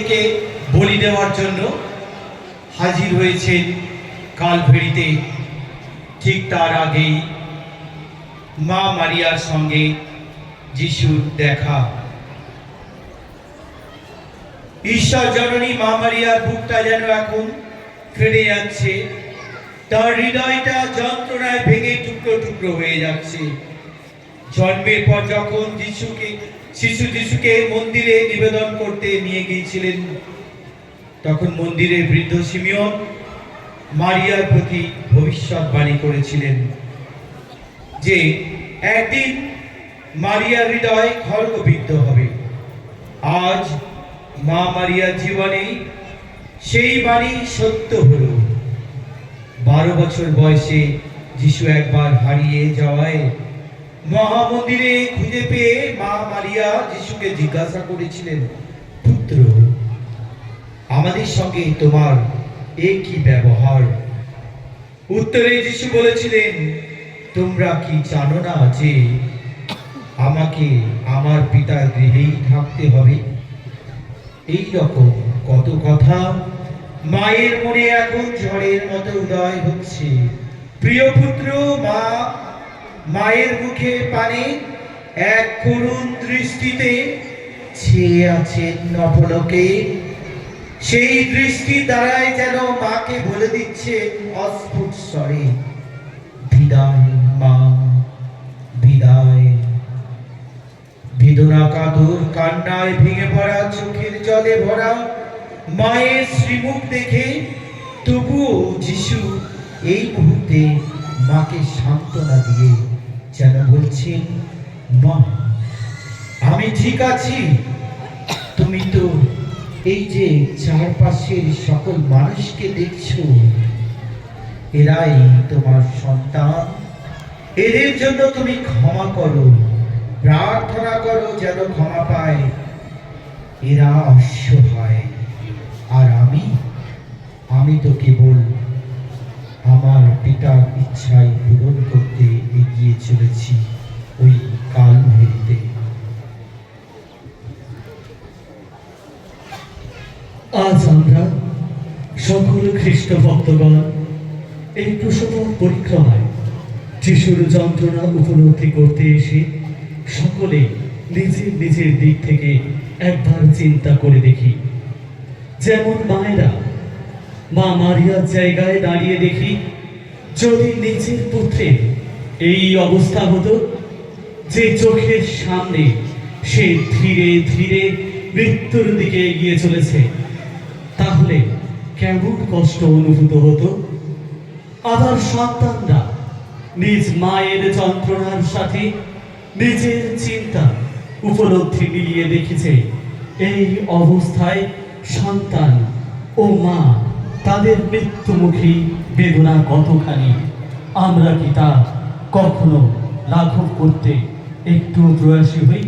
কে বলি দেওয়ার জন্য হাজির হয়েছেন কালভেরিতে। ঠিক তার আগেই মা মারিয়ার সঙ্গে যিশুর দেখা। ঈশ্বর জননী মা মারিয়ার বুকটা যেন এখন ফেটে যাচ্ছে, তার হৃদয়টা যন্ত্রণায় ভেঙে টুকরো টুকরো হয়ে যাচ্ছে। জন্মের পর যখন যিশুকে মন্দিরে নিবেদন করতে নিয়ে গিয়েছিলেন, তখন মন্দিরে বৃদ্ধ সিমিয়ন মারিয়ার প্রতি ভবিষ্যৎবাণী করেছিলেন যে একদিন মারিয়ার হৃদয় খড়গবিদ্ধ হবে। আজ মা মারিয়ার জীবনে সেই বাণী সত্য হল। 12 বছর বয়সে যিশু একবার হারিয়ে যাওয়ায় মহামন্দিরে খুঁজে পেয়ে মা মারিয়া যিশুকে জিজ্ঞাসা করেছিলেন, পুত্র, আমাদের সঙ্গে তোমার কি ব্যবহার? উত্তরে যিশু বলেছিলেন, তোমরা কি জানো না যে আমাকে আমার পিতার গৃহেই থাকতে হবে? এই রকম কত কথা মায়ের মনে এখন ঝড়ের মতো উদয় হচ্ছে। প্রিয় পুত্র, মায়ের মুখে পানে এক করুণ দৃষ্টিতে চেয়ে আছেন অপলকে। সেই দৃষ্টি দ্বারাই যেন মাকে বলে দিচ্ছে অস্ফুট স্বরে, বিদায় মা, বিদায়। বেদনা কাতর কান্নায় ভেঙে পড়া চোখের জলে ভরা মায়ের শ্রীমুখ দেখে তবুও যিশু এই মুহূর্তে মাকে সান্ত্বনা দিয়ে যেন বলছেন, মা, আমি ঠিক আছি। তুমি তো এই যে চারপাশের সকল মানুষকে দেখছো, এরাই তোমার সন্তান। এদের জন্য তুমি ক্ষমা করো, প্রার্থনা করো যেন ক্ষমা পায়। এরা অসহায়, আর আমি তো কেবল আমার পিতার ইচ্ছাই পূরণ করতে এগিয়ে চলেছি ওই কালভেরিতে। আজ আমরা সকল খ্রিস্ট ভক্তগণ এই প্রসব পরিক্রমায় যিশুর যন্ত্রণা উপলব্ধি করতে এসে সকলে নিজের নিজের দিক থেকে একবার চিন্তা করে দেখি। যেমন মায়েরা মা মারিয়ার জায়গায় দাঁড়িয়ে দেখি, যদি নিজের পুত্রের এই অবস্থা হতো যে চোখের সামনে সে ধীরে ধীরে মৃত্যুর দিকে এগিয়ে চলেছে, তাহলে কেমন কষ্ট অনুভূত হতো। আবার সন্তানরা নিজ মায়ের যন্ত্রণার সাথে নিজের চিন্তা উপলব্ধি মিলিয়ে দেখেছে এই অবস্থায় সন্তান ও মা তাদের মৃত্যুমুখী বেদনা কতখানি। আমরা কি তা কখনো লাঘব করতে একটু প্রয়াসী হই?